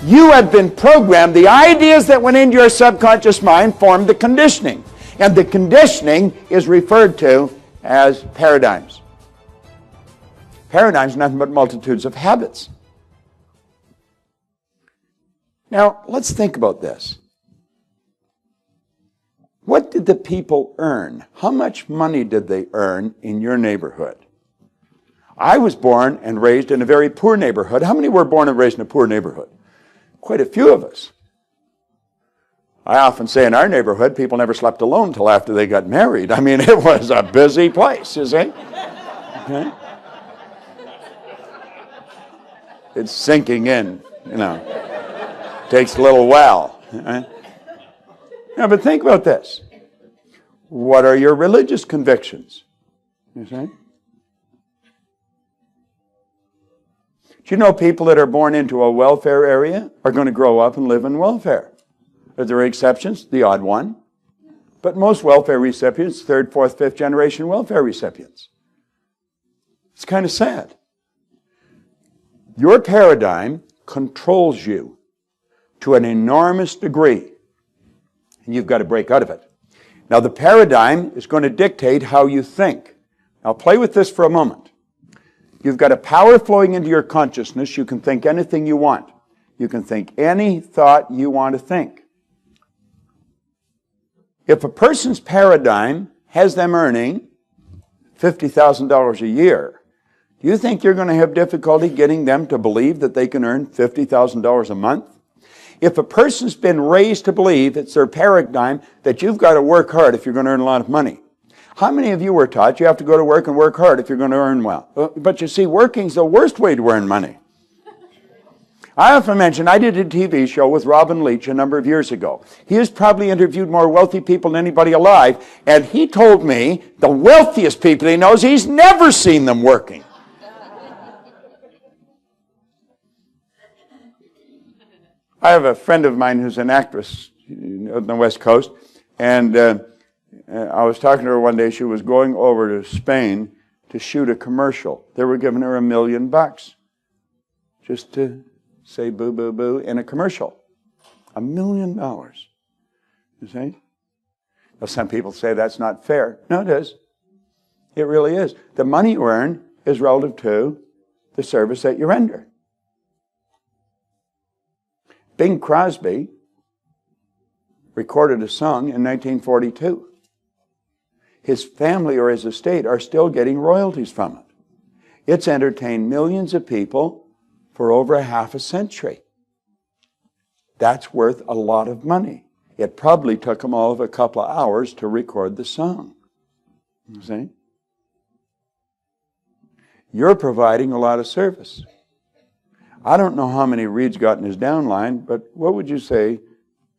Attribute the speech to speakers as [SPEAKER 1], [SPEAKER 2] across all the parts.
[SPEAKER 1] You have been programmed. The ideas that went into your subconscious mind formed the conditioning. And the conditioning is referred to as paradigms. Paradigms are nothing but multitudes of habits. Now, let's think about this. What did the people earn? How much money did they earn in your neighborhood? I was born and raised in a very poor neighborhood. How many were born and raised in a poor neighborhood? Quite a few of us. I often say in our neighborhood, people never slept alone until after they got married. I mean, it was a busy place, you see? Okay? It's sinking in, you know. Takes a little while. Right? Now, but think about this. What are your religious convictions? You see? Do you know people that are born into a welfare area are going to grow up and live in welfare? Are there exceptions? The odd one. But most welfare recipients, third, fourth, fifth generation welfare recipients. It's kind of sad. Your paradigm controls you to an enormous degree. And you've got to break out of it. Now, the paradigm is going to dictate how you think. Now, play with this for a moment. You've got a power flowing into your consciousness. You can think anything you want. You can think any thought you want to think. If a person's paradigm has them earning $50,000 a year, do you think you're going to have difficulty getting them to believe that they can earn $50,000 a month? If a person's been raised to believe it's their paradigm that you've got to work hard if you're going to earn a lot of money. How many of you were taught you have to go to work and work hard if you're going to earn well? But you see, working's the worst way to earn money. I often mention, I did a TV show with Robin Leach a number of years ago. He has probably interviewed more wealthy people than anybody alive, and he told me the wealthiest people he knows, he's never seen them working. I have a friend of mine who's an actress on the West Coast, and I was talking to her one day. She was going over to Spain to shoot a commercial. They were giving her $1 million just to say boo, boo, boo in a commercial. $1 million. You see? Now, some people say that's not fair. No, it is. It really is. The money you earn is relative to the service that you render. Bing Crosby recorded a song in 1942. His family or his estate are still getting royalties from it. It's entertained millions of people for over a half a century. That's worth a lot of money. It probably took them all of a couple of hours to record the song. You see? You're providing a lot of service. I don't know how many Reed's got in his downline, but what would you say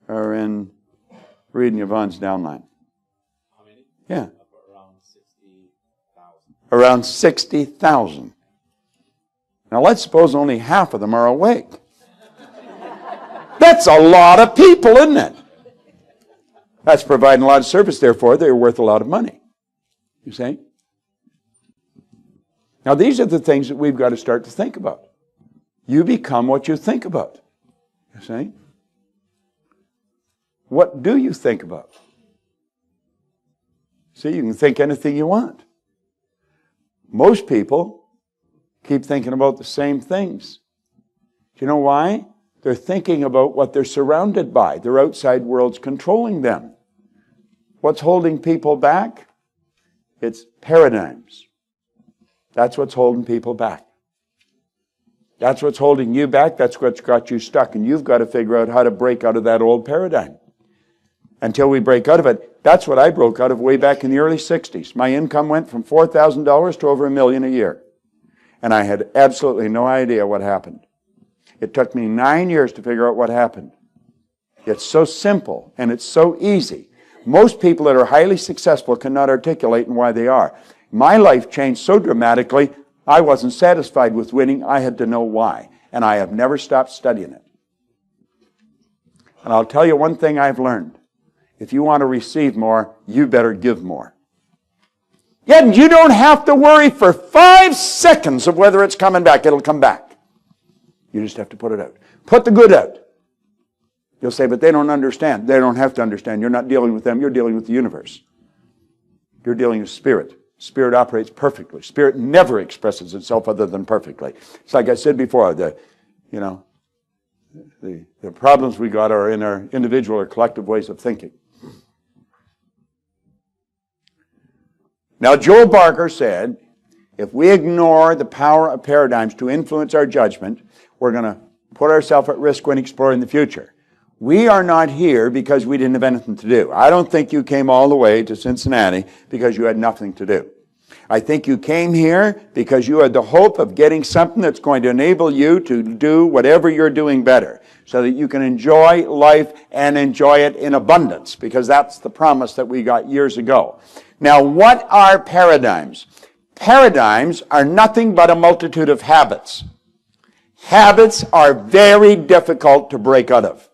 [SPEAKER 1] are in Reed and Yvonne's downline?
[SPEAKER 2] How many?
[SPEAKER 1] Yeah.
[SPEAKER 2] Around 60,000.
[SPEAKER 1] Around 60,000. Now let's suppose only half of them are awake. That's a lot of people, isn't it? That's providing a lot of service, therefore they're worth a lot of money. You see? Now these are the things that we've got to start to think about. You become what you think about. You see? What do you think about? See, you can think anything you want. Most people keep thinking about the same things. Do you know why? They're thinking about what they're surrounded by. Their outside world's controlling them. What's holding people back? It's paradigms. That's what's holding people back. That's what's holding you back. That's what's got you stuck. And you've got to figure out how to break out of that old paradigm. Until we break out of it, that's what I broke out of way back in the early 60s. My income went from $4,000 to over $1 million a year. And I had absolutely no idea what happened. It took me 9 years to figure out what happened. It's so simple and it's so easy. Most people that are highly successful cannot articulate why they are. My life changed so dramatically, I wasn't satisfied with winning. I had to know why. And I have never stopped studying it. And I'll tell you one thing I've learned. If you want to receive more, you better give more. Yet you don't have to worry for 5 seconds of whether it's coming back. It'll come back. You just have to put it out. Put the good out. You'll say, but they don't understand. They don't have to understand. You're not dealing with them. You're dealing with the universe. You're dealing with spirit. Spirit operates perfectly. Spirit never expresses itself other than perfectly. It's like I said before, the problems we got are in our individual or collective ways of thinking. Now, Joel Barker said, if we ignore the power of paradigms to influence our judgment, we're going to put ourselves at risk when exploring the future. We are not here because we didn't have anything to do. I don't think you came all the way to Cincinnati because you had nothing to do. I think you came here because you had the hope of getting something that's going to enable you to do whatever you're doing better so that you can enjoy life and enjoy it in abundance, because that's the promise that we got years ago. Now, what are paradigms? Paradigms are nothing but a multitude of habits. Habits are very difficult to break out of.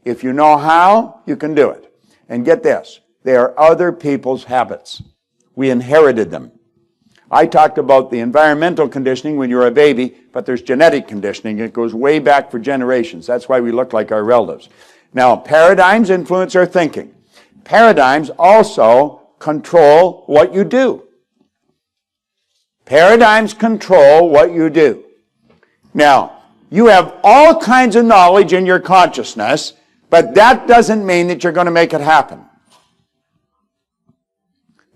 [SPEAKER 1] If you know how, you can do it. And get this, they are other people's habits. We inherited them. I talked about the environmental conditioning when you're a baby, but there's genetic conditioning. It goes way back for generations. That's why we look like our relatives. Now, paradigms influence our thinking. Paradigms also control what you do. Paradigms control what you do. Now, you have all kinds of knowledge in your consciousness, but that doesn't mean that you're going to make it happen.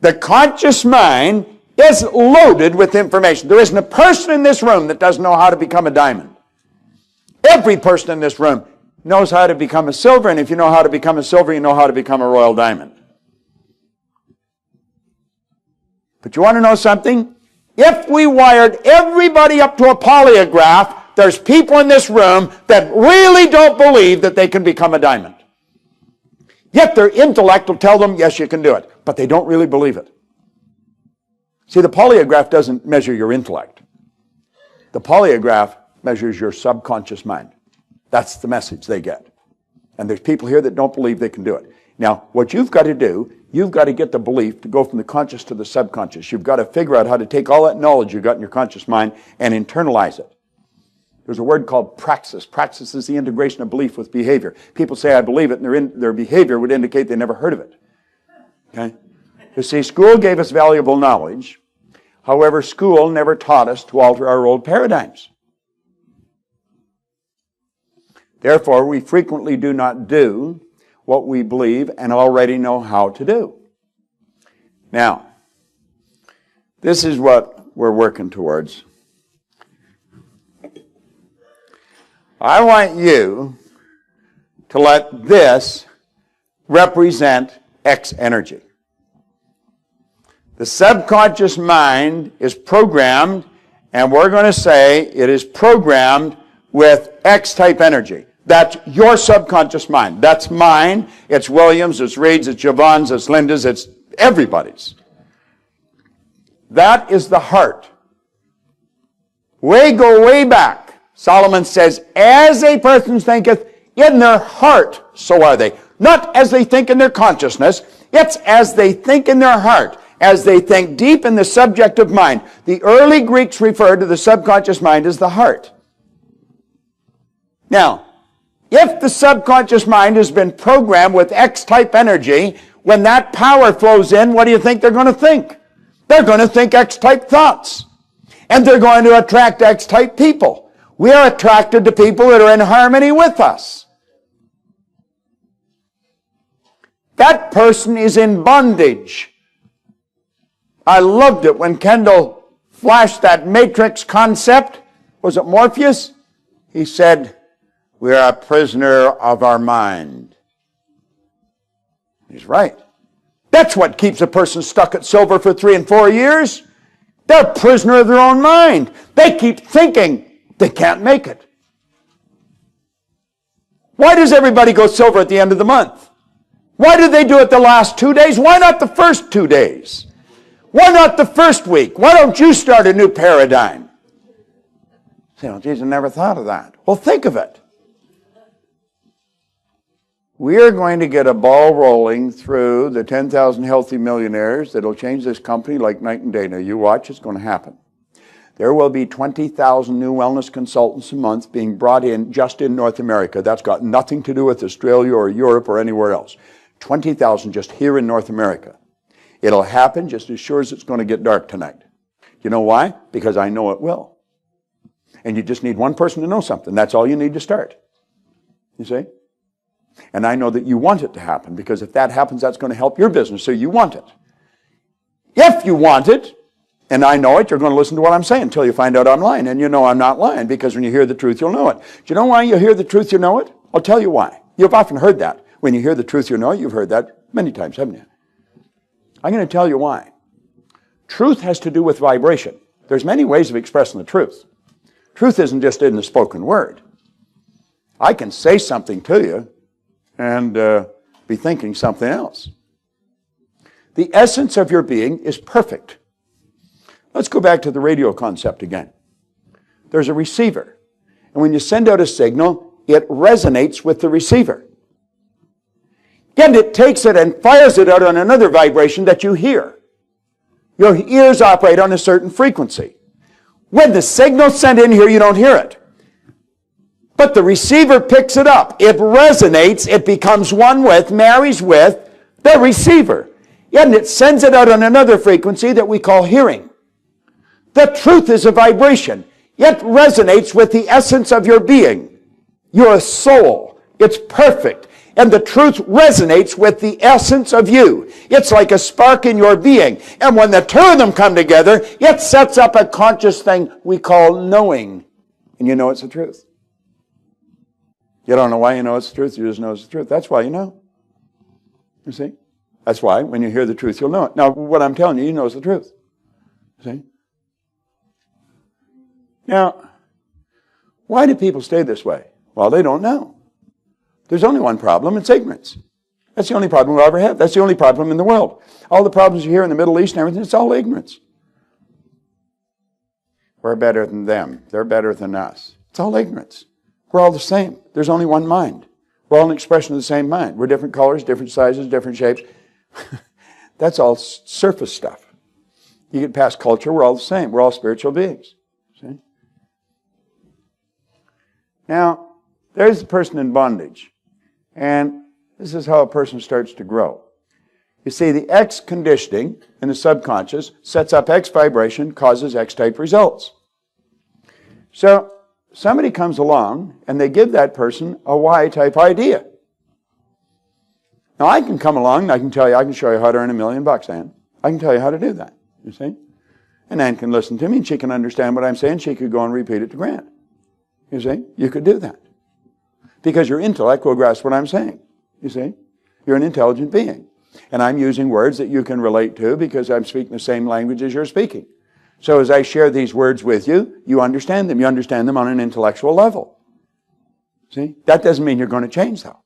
[SPEAKER 1] The conscious mind is loaded with information. There isn't a person in this room that doesn't know how to become a diamond. Every person in this room knows how to become a silver, and if you know how to become a silver, you know how to become a royal diamond. But you want to know something? If we wired everybody up to a polygraph, there's people in this room that really don't believe that they can become a diamond. Yet their intellect will tell them, yes, you can do it. But they don't really believe it. See, the polygraph doesn't measure your intellect. The polygraph measures your subconscious mind. That's the message they get. And there's people here that don't believe they can do it. Now, what you've got to do, you've got to get the belief to go from the conscious to the subconscious. You've got to figure out how to take all that knowledge you've got in your conscious mind and internalize it. There's a word called praxis. Praxis is the integration of belief with behavior. People say, I believe it, and their behavior would indicate they never heard of it. Okay? You see, school gave us valuable knowledge. However, school never taught us to alter our old paradigms. Therefore, we frequently do not do what we believe and already know how to do. Now, this is what we're working towards. I want you to let this represent X energy. The subconscious mind is programmed, and we're going to say it is programmed with X-type energy. That's your subconscious mind. That's mine. It's William's, it's Reed's, it's Yvonne's, it's Linda's, it's everybody's. That is the heart. We go way back. Solomon says, as a person thinketh in their heart, so are they. Not as they think in their consciousness. It's as they think in their heart. As they think deep in the subjective mind. The early Greeks referred to the subconscious mind as the heart. Now, if the subconscious mind has been programmed with X-type energy, when that power flows in, what do you think they're going to think? They're going to think X-type thoughts. And they're going to attract X-type people. We are attracted to people that are in harmony with us. That person is in bondage. I loved it when Kendall flashed that matrix concept. Was it Morpheus? He said, we are a prisoner of our mind. He's right. That's what keeps a person stuck at silver for 3 and 4 years. They're a prisoner of their own mind. They keep thinking they can't make it. Why does everybody go silver at the end of the month? Why do they do it the last 2 days? Why not the first 2 days? Why not the first week? Why don't you start a new paradigm? Say, well, geez, I never thought of that. Well, think of it. We are going to get a ball rolling through the 10,000 healthy millionaires that will change this company like night and day. Now, you watch, it's going to happen. There will be 20,000 new wellness consultants a month being brought in just in North America. That's got nothing to do with Australia or Europe or anywhere else. 20,000 just here in North America. It'll happen just as sure as it's going to get dark tonight. You know why? Because I know it will. And you just need one person to know something. That's all you need to start. You see? And I know that you want it to happen, because if that happens, that's going to help your business, so you want it. If you want it, and I know it, you're going to listen to what I'm saying until you find out I'm lying. And you know I'm not lying, because when you hear the truth, you'll know it. Do you know why you hear the truth, you know it? I'll tell you why. You've often heard that. When you hear the truth, you know it. You've heard that many times, haven't you? I'm going to tell you why. Truth has to do with vibration. There's many ways of expressing the truth. Truth isn't just in the spoken word. I can say something to you and be thinking something else. The essence of your being is perfect. Let's go back to the radio concept again. There's a receiver. And when you send out a signal, it resonates with the receiver. And it takes it and fires it out on another vibration that you hear. Your ears operate on a certain frequency. When the signal's sent in here, you don't hear it. But the receiver picks it up. It resonates. It becomes one with, marries with the receiver. And it sends it out on another frequency that we call hearing. The truth is a vibration. It resonates with the essence of your being. You're a soul. It's perfect. And the truth resonates with the essence of you. It's like a spark in your being. And when the two of them come together, it sets up a conscious thing we call knowing. And you know it's the truth. You don't know why you know it's the truth. You just know it's the truth. That's why you know. You see? That's why when you hear the truth, you'll know it. Now, what I'm telling you, you know it's the truth. See? Now, why do people stay this way? Well, they don't know. There's only one problem. It's ignorance. That's the only problem we'll ever have. That's the only problem in the world. All the problems you hear in the Middle East and everything, it's all ignorance. We're better than them. They're better than us. It's all ignorance. We're all the same. There's only one mind. We're all an expression of the same mind. We're different colors, different sizes, different shapes. That's all surface stuff. You get past culture, we're all the same. We're all spiritual beings. See? Now, there's a person in bondage. And this is how a person starts to grow. You see, the X conditioning in the subconscious sets up X vibration, causes X-type results. So, somebody comes along and they give that person a Y-type idea. Now, I can come along and I can tell you, I can show you how to earn $1 million, Ann. I can tell you how to do that, you see. And Ann can listen to me and she can understand what I'm saying. She could go and repeat it to Grant. You see, you could do that. Because your intellect will grasp what I'm saying, you see. You're an intelligent being. And I'm using words that you can relate to because I'm speaking the same language as you're speaking. So as I share these words with you, you understand them. You understand them on an intellectual level. See? That doesn't mean you're going to change, though.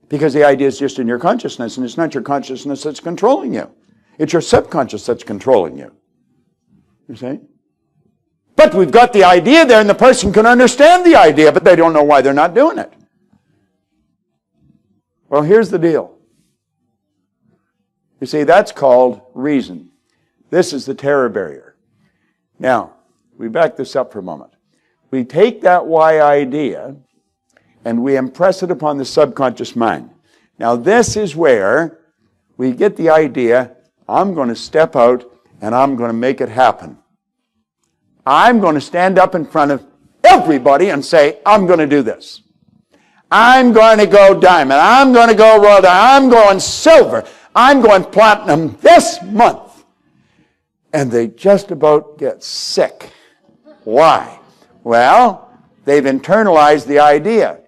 [SPEAKER 1] Because the idea is just in your consciousness, and it's not your consciousness that's controlling you. It's your subconscious that's controlling you. You see? But we've got the idea there, and the person can understand the idea, but they don't know why they're not doing it. Well, here's the deal. You see, that's called reason. This is the terror barrier. Now, we back this up for a moment. We take that why idea and we impress it upon the subconscious mind. Now, this is where we get the idea, I'm going to step out and I'm going to make it happen. I'm going to stand up in front of everybody and say, I'm going to do this. I'm going to go diamond. I'm going to go royal. I'm going silver. I'm going platinum this month. And they just about get sick. Why? Well, they've internalized the idea.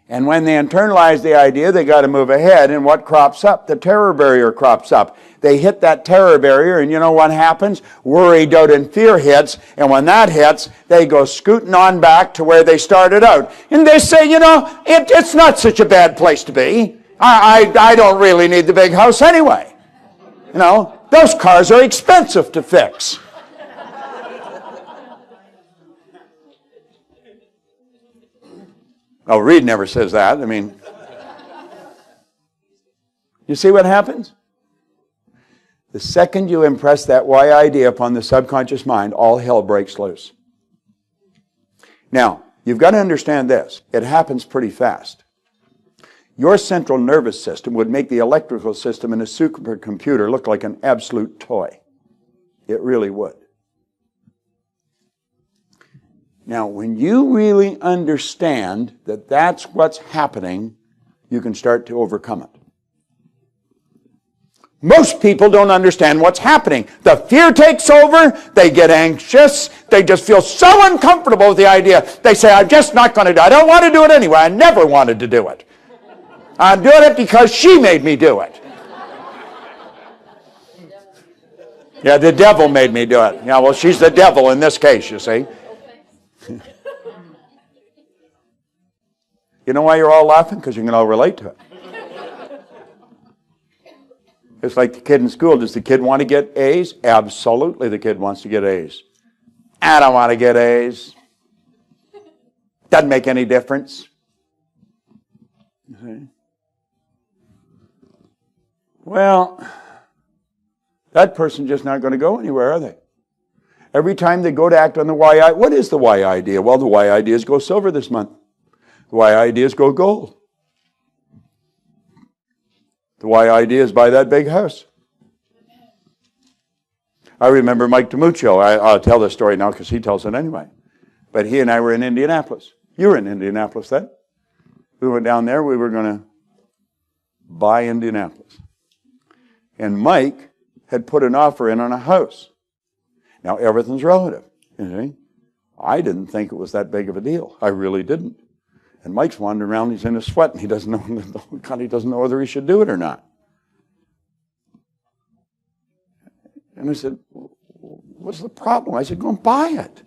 [SPEAKER 1] And when they internalize the idea, they got to move ahead. And what crops up? The terror barrier crops up. They hit that terror barrier, and you know what happens? Worry, doubt, and fear hits. And when that hits, they go scooting on back to where they started out. And they say, you know, it's not such a bad place to be. I don't really need the big house anyway. You know, those cars are expensive to fix. Oh, Reed never says that. I mean, you see what happens? The second you impress that why idea upon the subconscious mind, all hell breaks loose. Now, you've got to understand this. It happens pretty fast. Your central nervous system would make the electrical system in a supercomputer look like an absolute toy. It really would. Now, when you really understand that that's what's happening, you can start to overcome it. Most people don't understand what's happening. The fear takes over, they get anxious, they just feel so uncomfortable with the idea. They say, I'm just not going to do it. I don't want to do it anyway. I never wanted to do it. I'm doing it because she made me do it. Yeah, the devil made me do it. Yeah, well, she's the devil in this case, you see. You know why you're all laughing? Because you can all relate to it. It's like the kid in school. Does the kid want to get A's? Absolutely, the kid wants to get A's. I don't want to get A's. Doesn't make any difference. You see? Well, that person's just not going to go anywhere, are they? Every time they go to act on the why idea, what is the why idea? Well, the why idea is go silver this month. The why idea is go gold. The why idea is buy that big house. I remember Mike DiMuccio. I'll tell this story now because he tells it anyway. But he and I were in Indianapolis. You were in Indianapolis then. We went down there. We were going to buy Indianapolis. And Mike had put an offer in on a house. Now, everything's relative. You see? I didn't think it was that big of a deal. I really didn't. And Mike's wandering around, he's in a sweat, and he doesn't know whether he should do it or not. And I said, what's the problem? I said, go and buy it.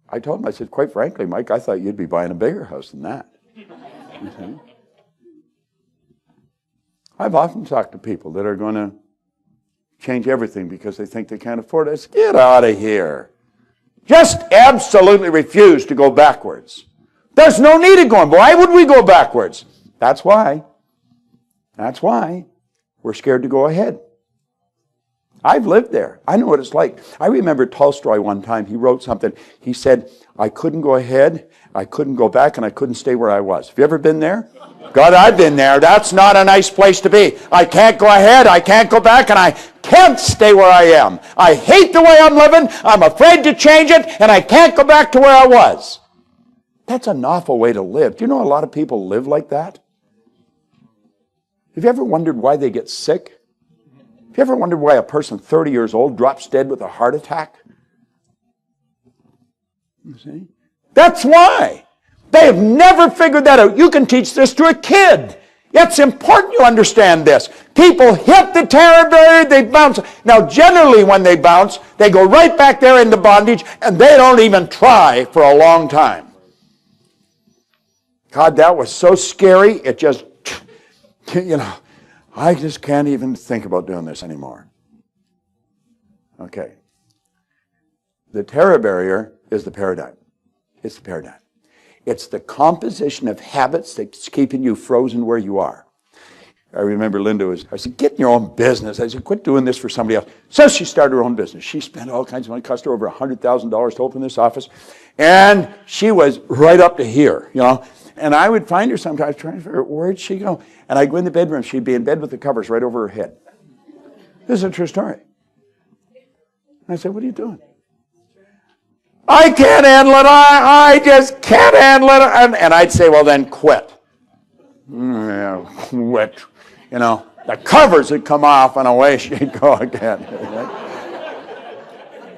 [SPEAKER 1] I told him, I said, quite frankly, Mike, I thought you'd be buying a bigger house than that. You see? I've often talked to people that are going to change everything because they think they can't afford it. I said, get out of here. Just absolutely refuse to go backwards. There's no need of going. Why would we go backwards? That's why. That's why we're scared to go ahead. I've lived there. I know what it's like. I remember Tolstoy one time. He wrote something. He said, I couldn't go ahead, I couldn't go back, and I couldn't stay where I was. Have you ever been there? God, I've been there. That's not a nice place to be. I can't go ahead, I can't go back, and I can't stay where I am. I hate the way I'm living. I'm afraid to change it, and I can't go back to where I was. That's an awful way to live. Do you know a lot of people live like that? Have you ever wondered why they get sick? Have you ever wondered why a person 30 years old drops dead with a heart attack? You see? That's why. They have never figured that out. You can teach this to a kid. It's important you understand this. People hit the terror barrier, they bounce. Now, generally when they bounce, they go right back there into bondage, and they don't even try for a long time. God, that was so scary, it just, I just can't even think about doing this anymore. Okay. The terror barrier is the paradigm. It's the paradigm. It's the composition of habits that's keeping you frozen where you are. I remember Linda I said, get in your own business. I said, quit doing this for somebody else. So she started her own business. She spent all kinds of money. It cost her over $100,000 to open this office. And she was right up to here, And I would find her sometimes trying to figure out, where'd she go? And I'd go in the bedroom. She'd be in bed with the covers right over her head. This is a true story. And I said, what are you doing? I can't handle it. I just can't handle it. And I'd say, well, then quit. Yeah, quit. The covers would come off and away she'd go again.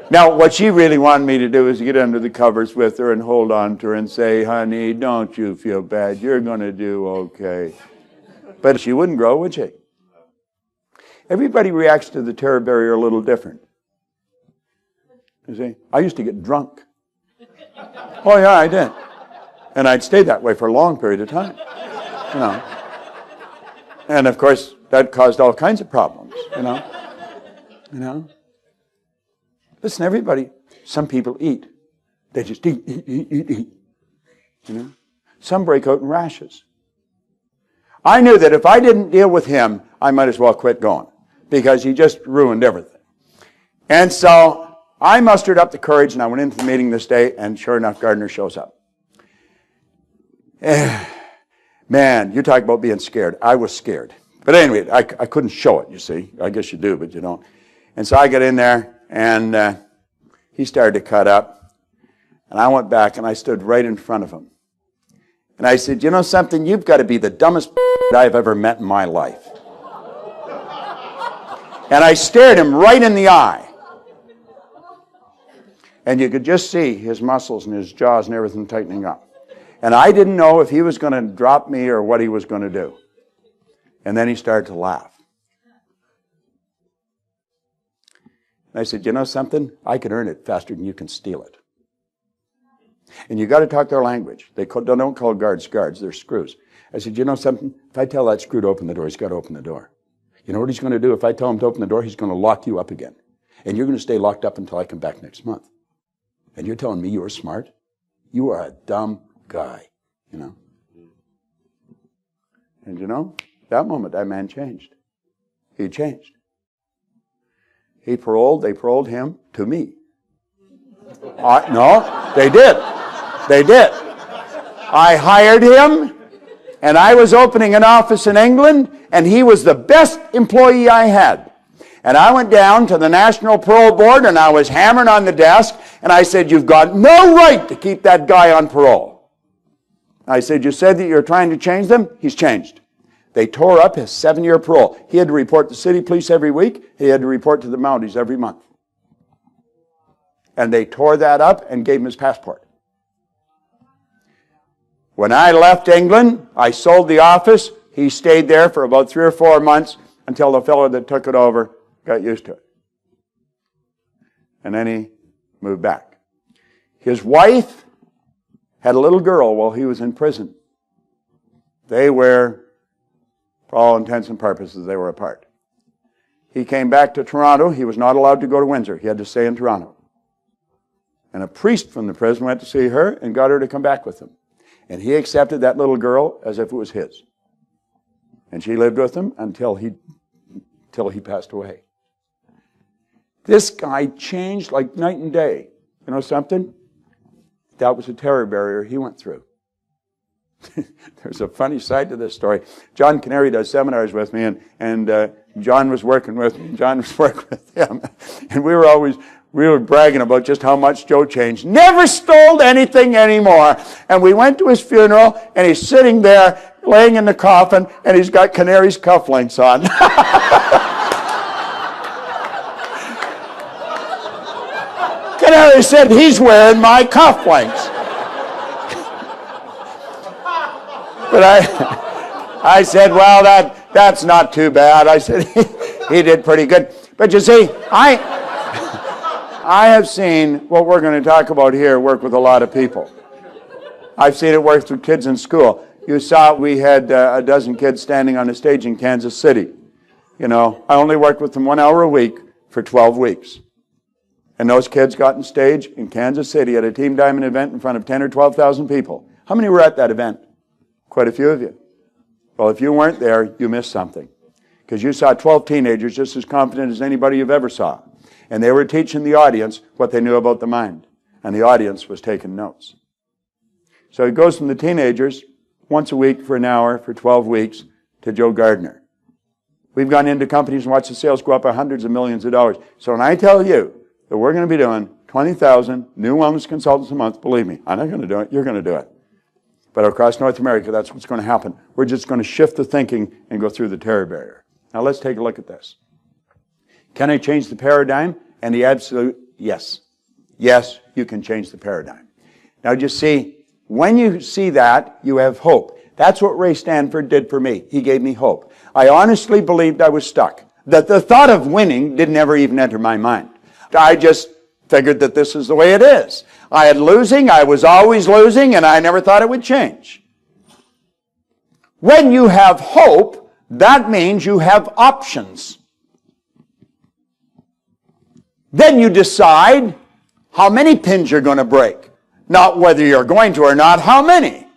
[SPEAKER 1] Now, what she really wanted me to do is get under the covers with her and hold on to her and say, honey, don't you feel bad. You're going to do okay. But she wouldn't grow, would she? Everybody reacts to the terror barrier a little different. You see, I used to get drunk. Oh, yeah, I did. And I'd stay that way for a long period of time. And, of course, that caused all kinds of problems, Listen, everybody, some people eat. They just eat. Some break out in rashes. I knew that if I didn't deal with him, I might as well quit going because he just ruined everything. And so I mustered up the courage and I went into the meeting this day, and sure enough, Gardner shows up. Man, you talk about being scared. I was scared. But anyway, I couldn't show it, you see. I guess you do, but you don't. And so I got in there, and he started to cut up. And I went back, and I stood right in front of him. And I said, you know something? You've got to be the dumbest I've ever met in my life. And I stared him right in the eye. And you could just see his muscles and his jaws and everything tightening up. And I didn't know if he was going to drop me or what he was going to do. And then he started to laugh. And I said, you know something? I can earn it faster than you can steal it. And you got to talk their language. They don't call guards guards, they're screws. I said, you know something? If I tell that screw to open the door, he's got to open the door. You know what he's going to do? If I tell him to open the door, he's going to lock you up again. And you're going to stay locked up until I come back next month. And you're telling me you're smart? You are a dumb guy, you know. And you know, that moment, that man changed. He changed. They paroled him to me. No, they did. They did. I hired him, and I was opening an office in England, and he was the best employee I had. And I went down to the National Parole Board, and I was hammering on the desk, and I said, you've got no right to keep that guy on parole. I said, you said that you're trying to change them? He's changed. They tore up his 7-year parole. He had to report to city police every week. He had to report to the Mounties every month. And they tore that up and gave him his passport. When I left England, I sold the office. He stayed there for about 3 or 4 months until the fellow that took it over got used to it. And then he moved back. His wife had a little girl while he was in prison. They were, for all intents and purposes, they were apart. He came back to Toronto. He was not allowed to go to Windsor. He had to stay in Toronto. And a priest from the prison went to see her and got her to come back with him. And he accepted that little girl as if it was his. And she lived with him until he passed away. This guy changed like night and day. You know something? That was a terror barrier he went through. There's a funny side to this story. John Canary does seminars with me, and John was working with me. John was working with him. And we were bragging about just how much Joe changed. Never stole anything anymore. And we went to his funeral, and he's sitting there, laying in the coffin, and he's got Canary's cufflinks on. Canary said, he's wearing my cufflinks. But I said, well, that's not too bad. I said, he did pretty good. But you see, I have seen what we're going to talk about here work with a lot of people. I've seen it work with kids in school. You saw we had a dozen kids standing on a stage in Kansas City. You know, I only worked with them 1 hour a week for 12 weeks. And those kids got on stage in Kansas City at a Team Diamond event in front of 10 or 12,000 people. How many were at that event? Quite a few of you. Well, if you weren't there, you missed something. Because you saw 12 teenagers just as confident as anybody you've ever saw. And they were teaching the audience what they knew about the mind. And the audience was taking notes. So it goes from the teenagers once a week for an hour for 12 weeks to Joe Gardner. We've gone into companies and watched the sales go up by hundreds of millions of dollars. So when I tell you that we're going to be doing 20,000 new wellness consultants a month, believe me, I'm not going to do it. You're going to do it. But across North America, that's what's going to happen. We're just going to shift the thinking and go through the terror barrier. Now let's take a look at this. Can I change the paradigm? And the absolute yes. Yes, you can change the paradigm. Now just see, when you see that, you have hope. That's what Ray Stanford did for me. He gave me hope. I honestly believed I was stuck. That the thought of winning didn't ever even enter my mind. I just figured that this is the way it is. I had losing, I was always losing, and I never thought it would change. When you have hope, that means you have options. Then you decide how many pins you're going to break. Not whether you're going to or not, how many.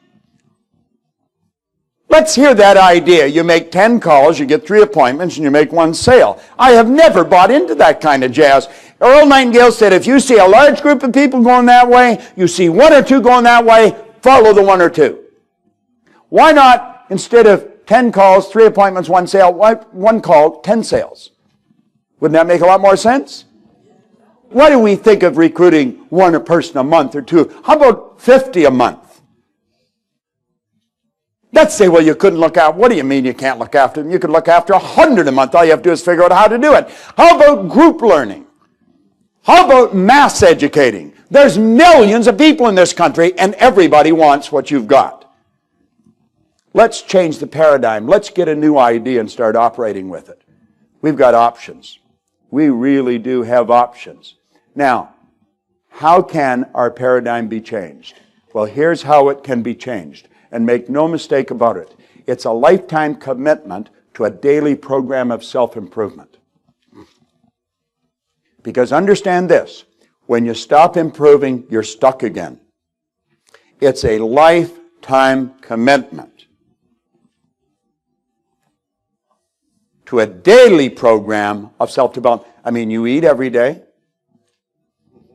[SPEAKER 1] Let's hear that idea. You make 10 calls, you get 3 appointments, and you make 1 sale. I have never bought into that kind of jazz. Earl Nightingale said, if you see a large group of people going that way, you see 1 or 2 going that way, follow the 1 or 2. Why not, instead of 10 calls, 3 appointments, 1 sale, 1 call, 10 sales? Wouldn't that make a lot more sense? Why do we think of recruiting 1 person a month or 2? How about 50 a month? Let's say, well, you couldn't look out. What do you mean you can't look after them? You could look after 100 a month. All you have to do is figure out how to do it. How about group learning? How about mass educating? There's millions of people in this country, and everybody wants what you've got. Let's change the paradigm. Let's get a new idea and start operating with it. We've got options. We really do have options. Now, how can our paradigm be changed? Well, here's how it can be changed. And make no mistake about it. It's a lifetime commitment to a daily program of self-improvement. Because understand this, when you stop improving, you're stuck again. It's a lifetime commitment to a daily program of self-development. I mean, you eat every day.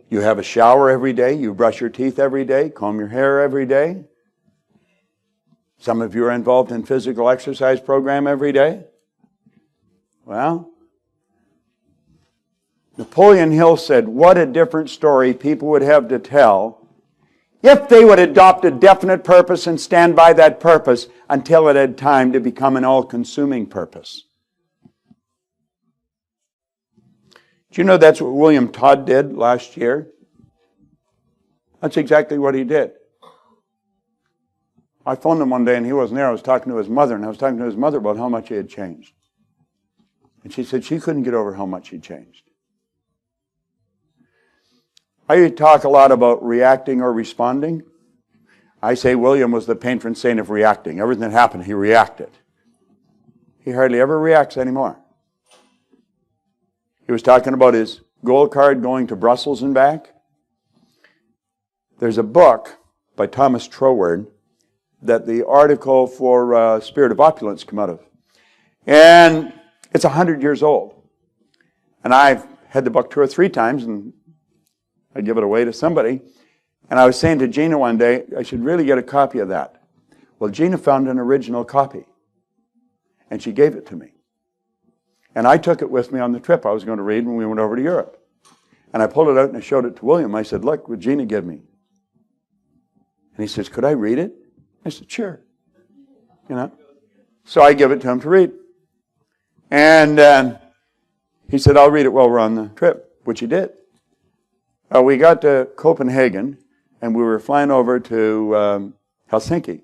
[SPEAKER 1] You have a shower every day. You brush your teeth every day, comb your hair every day. Some of you are involved in physical exercise program every day. Well, Napoleon Hill said, what a different story people would have to tell if they would adopt a definite purpose and stand by that purpose until it had time to become an all-consuming purpose. Do you know that's what William Todd did last year? That's exactly what he did. I phoned him one day and he wasn't there. I was talking to his mother, and I was talking to his mother about how much he had changed. And she said she couldn't get over how much he changed. I talk a lot about reacting or responding. I say William was the patron saint of reacting. Everything that happened, he reacted. He hardly ever reacts anymore. He was talking about his gold card going to Brussels and back. There's a book by Thomas Troward that the article for Spirit of Opulence came out of. And it's 100 years old. And I've had the book 2 or 3 times, and I give it away to somebody. And I was saying to Gina one day, I should really get a copy of that. Well, Gina found an original copy, and she gave it to me. And I took it with me on the trip I was going to read when we went over to Europe. And I pulled it out and I showed it to William. I said, look what Gina gave me. And he says, could I read it? I said, sure. You know. So I give it to him to read. And he said, I'll read it while we're on the trip, which he did. We got to Copenhagen, and we were flying over to Helsinki.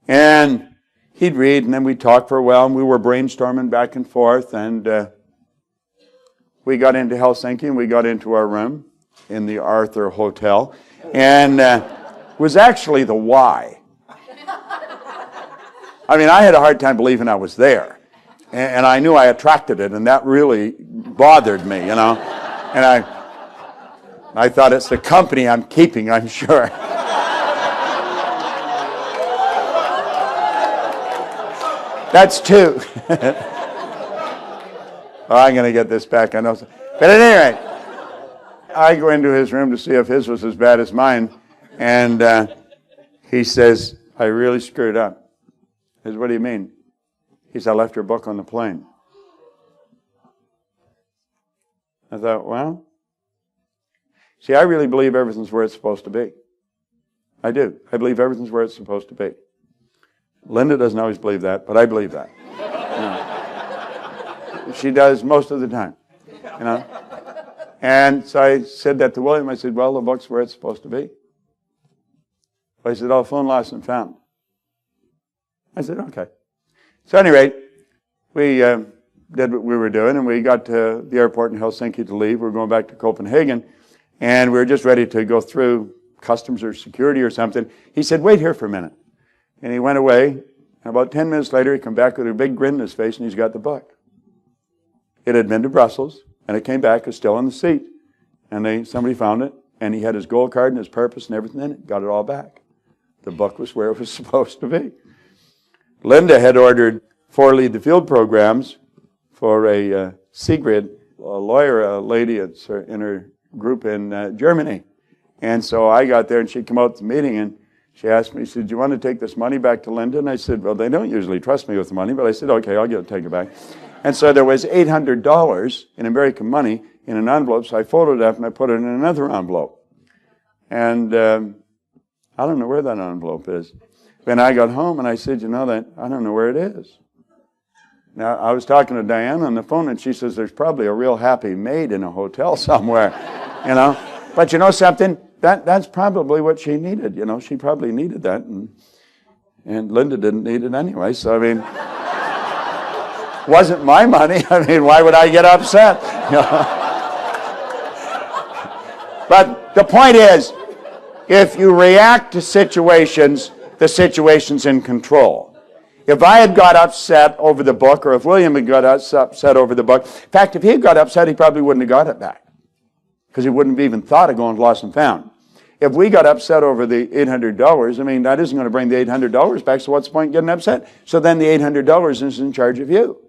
[SPEAKER 1] And he'd read, and then we'd talk for a while, and we were brainstorming back and forth. And we got into Helsinki, and we got into our room in the Arthur Hotel. And it was actually the Y. I mean, I had a hard time believing I was there. And I knew I attracted it, and that really bothered me, you know. And I thought, it's the company I'm keeping, I'm sure. That's 2. I'm going to get this back, I know. But at any rate, I go into his room to see if his was as bad as mine. And he says, I really screwed up. I says, what do you mean? He said, I left your book on the plane. I thought, well, see, I really believe everything's where it's supposed to be. I do. I believe everything's where it's supposed to be. Linda doesn't always believe that, but I believe that. You know. She does most of the time. You know. And so I said that to William. I said, well, the book's where it's supposed to be. I said, oh, phone lost and found. I said, okay. So at any rate, we did what we were doing, and we got to the airport in Helsinki to leave. We were going back to Copenhagen, and we were just ready to go through customs or security or something. He said, wait here for a minute. And he went away, and about 10 minutes later, he came back with a big grin on his face, and he's got the book. It had been to Brussels, and it came back, it was still on the seat. And somebody found it, and he had his gold card and his purpose and everything in it, got it all back. The book was where it was supposed to be. Linda had ordered 4 Lead the Field programs for a Sigrid, a lawyer, a lady in her group in Germany. And so I got there, and she came out to the meeting, and she asked me, she said, do you want to take this money back to Linda? And I said, well, they don't usually trust me with the money, but I said, okay, I'll take it back. And so there was $800 in American money in an envelope, so I folded it up and I put it in another envelope. And I don't know where that envelope is. Then I got home and I said, you know, that I don't know where it is. Now, I was talking to Diane on the phone, and she says, there's probably a real happy maid in a hotel somewhere, you know. But you know something? That's probably what she needed, you know. She probably needed that, and Linda didn't need it anyway. So, I mean, it wasn't my money. I mean, why would I get upset? You know? But the point is, if you react to situations, the situation's in control. If I had got upset over the book, or if William had got upset over the book, in fact, if he had got upset, he probably wouldn't have got it back, because he wouldn't have even thought of going to Lost and Found. If we got upset over the $800, I mean, that isn't going to bring the $800 back, so what's the point in getting upset? So then the $800 is in charge of you.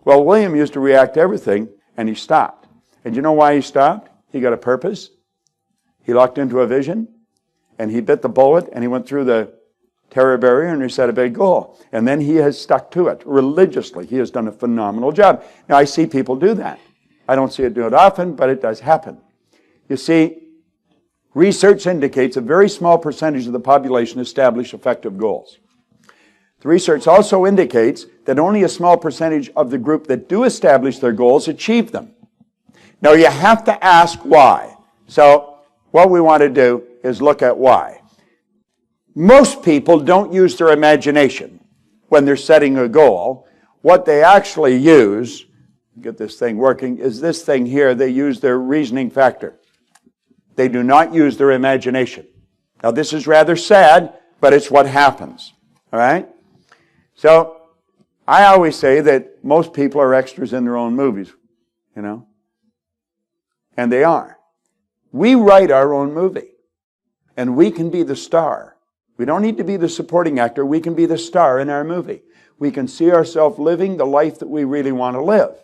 [SPEAKER 1] Well, William used to react to everything, and he stopped. And you know why he stopped? He got a purpose. He locked into a vision, and he bit the bullet, and he went through the terror barrier, and he set a big goal. And then he has stuck to it religiously. He has done a phenomenal job. Now, I see people do that. I don't see it do it often, but it does happen. You see, research indicates a very small percentage of the population establish effective goals. The research also indicates that only a small percentage of the group that do establish their goals achieve them. Now, you have to ask why. So, what we want to do is look at why. Most people don't use their imagination when they're setting a goal. What they actually use, get this thing working, is this thing here. They use their reasoning factor. They do not use their imagination. Now, this is rather sad, but it's what happens. All right? So, I always say that most people are extras in their own movies, you know? And they are. We write our own movie, and we can be the star. We don't need to be the supporting actor. We can be the star in our movie. We can see ourselves living the life that we really want to live.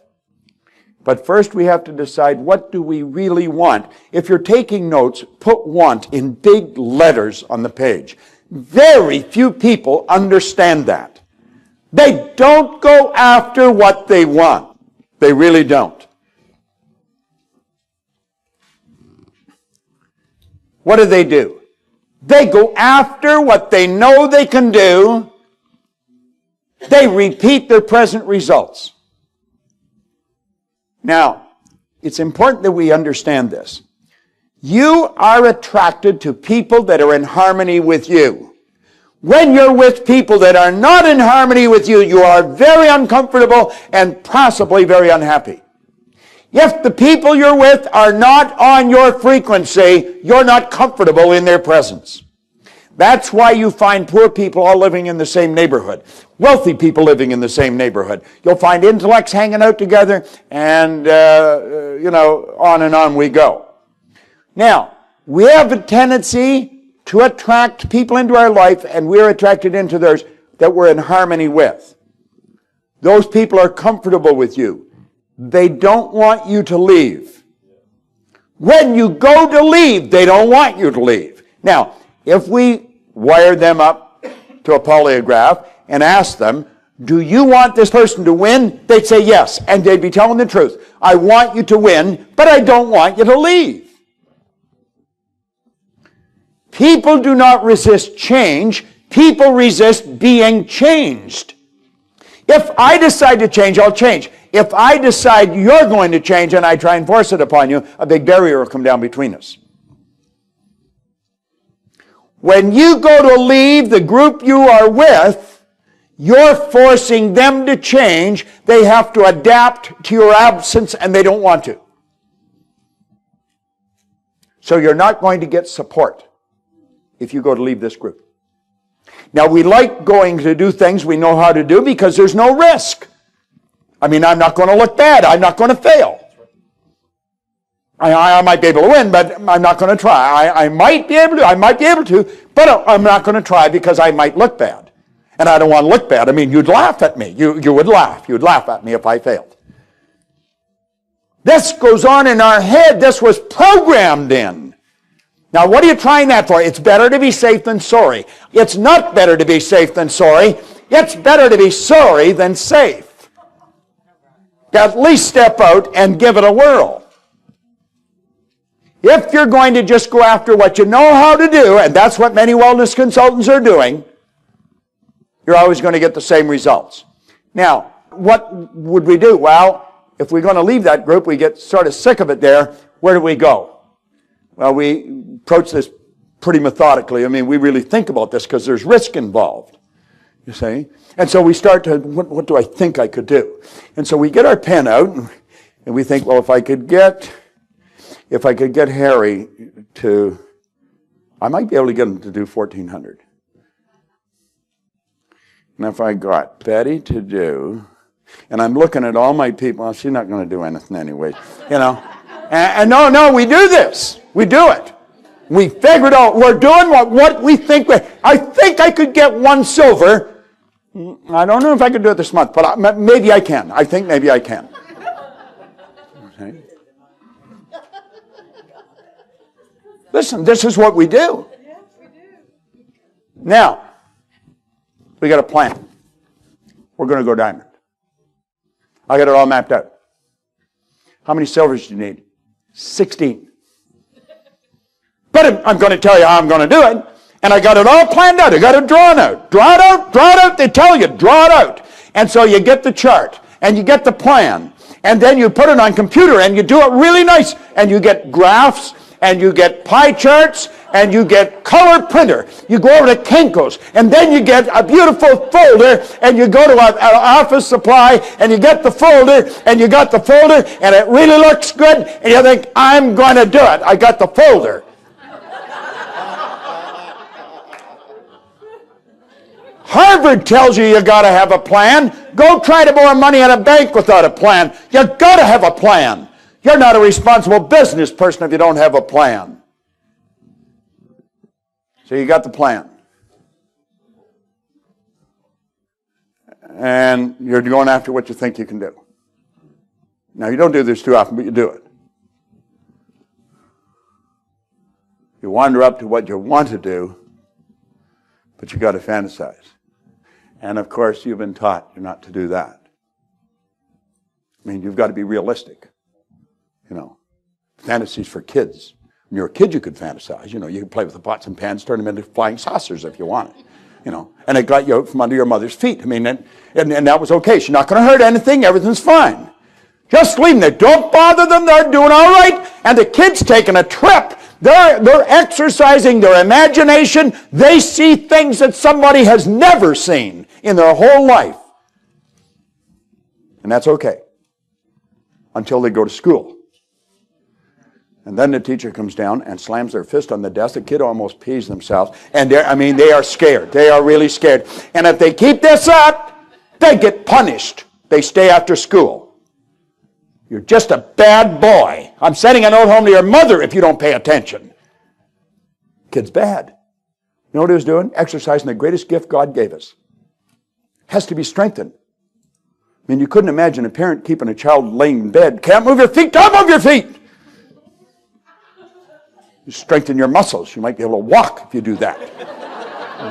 [SPEAKER 1] But first we have to decide, what do we really want? If you're taking notes, put want in big letters on the page. Very few people understand that. They don't go after what they want. They really don't. What do? They go after what they know they can do. They repeat their present results. Now, it's important that we understand this. You are attracted to people that are in harmony with you. When you're with people that are not in harmony with you, you are very uncomfortable and possibly very unhappy. If the people you're with are not on your frequency, you're not comfortable in their presence. That's why you find poor people all living in the same neighborhood, wealthy people living in the same neighborhood. You'll find intellects hanging out together, and, on and on we go. Now, we have a tendency to attract people into our life, and we're attracted into theirs that we're in harmony with. Those people are comfortable with you. They don't want you to leave. When you go to leave, they don't want you to leave. Now, if we wire them up to a polygraph and ask them, do you want this person to win? They'd say yes, and they'd be telling the truth. I want you to win, but I don't want you to leave. People do not resist change. People resist being changed. If I decide to change, I'll change. If I decide you're going to change and I try and force it upon you, a big barrier will come down between us. When you go to leave the group you are with, you're forcing them to change. They have to adapt to your absence, and they don't want to. So you're not going to get support if you go to leave this group. Now, we like going to do things we know how to do because there's no risk. I mean, I'm not going to look bad. I'm not going to fail. I might be able to win, but I'm not going to try. I might be able to, but I'm not going to try because I might look bad. And I don't want to look bad. I mean, you'd laugh at me. You would laugh. You'd laugh at me if I failed. This goes on in our head. This was programmed in. Now, what are you trying that for? It's better to be safe than sorry. It's not better to be safe than sorry. It's better to be sorry than safe. At least step out and give it a whirl. If you're going to just go after what you know how to do, and that's what many wellness consultants are doing, you're always going to get the same results. Now, what would we do? Well, if we're going to leave that group, we get sort of sick of it there, where do we go? Well, we approach this pretty methodically. I mean, we really think about this because there's risk involved, you see. And so we start to, what do I think I could do? And so we get our pen out, and we think, well, if I could get Harry to, I might be able to get him to do 1,400. And if I got Betty to do, and I'm looking at all my people, well, she's not going to do anything anyway, you know. And no, we do this. We do it. We figured out, we're doing what we think. I think I could get 1 silver. I don't know if I could do it this month, but maybe I can. I think maybe I can. Okay. Listen, this is what we do.
[SPEAKER 3] Yes, we do.
[SPEAKER 1] Now, we got a plan. We're going to go diamond. I got it all mapped out. How many silvers do you need? 16. But I'm going to tell you how I'm going to do it. And I got it all planned out. I got it drawn out. Draw it out, draw it out. They tell you, draw it out. And so you get the chart, and you get the plan. And then you put it on computer, and you do it really nice. And you get graphs, and you get pie charts, and you get color printer. You go over to Kinko's, and then you get a beautiful folder, and you go to an office supply, and you get the folder, and you got the folder, and it really looks good, and you think, I'm going to do it. I got the folder. Harvard tells you got to have a plan. Go try to borrow money at a bank without a plan. You got to have a plan. You're not a responsible business person if you don't have a plan. So you got the plan. And you're going after what you think you can do. Now, you don't do this too often, but you do it. You wander up to what you want to do, but you got to fantasize. And of course, you've been taught you're not to do that. I mean, you've got to be realistic. You know, fantasies for kids. When you're a kid, you could fantasize. You know, you could play with the pots and pans, turn them into flying saucers if you wanted. You know, and it got you out from under your mother's feet. I mean, and that was okay. She's not going to hurt anything. Everything's fine. Just leave them there. Don't bother them. They're doing all right. And the kid's taking a trip. They're exercising their imagination. They see things that somebody has never seen in their whole life. And that's okay. Until they go to school. And then the teacher comes down and slams their fist on the desk. The kid almost pees themselves. And they are scared. They are really scared. And if they keep this up, they get punished. They stay after school. You're just a bad boy. I'm sending a note home to your mother if you don't pay attention. Kid's bad. You know what he was doing? Exercising the greatest gift God gave us. Has to be strengthened. I mean, you couldn't imagine a parent keeping a child laying in bed. Can't move your feet. Don't move your feet. You strengthen your muscles. You might be able to walk if you do that.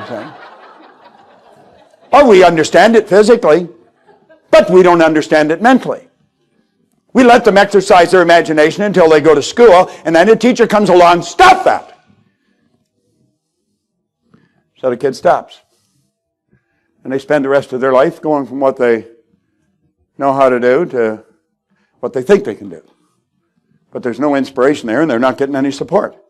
[SPEAKER 1] Okay. Or we understand it physically, but we don't understand it mentally. We let them exercise their imagination until they go to school, and then the teacher comes along, stop that. So the kid stops. And they spend the rest of their life going from what they know how to do to what they think they can do. But there's no inspiration there, and they're not getting any support.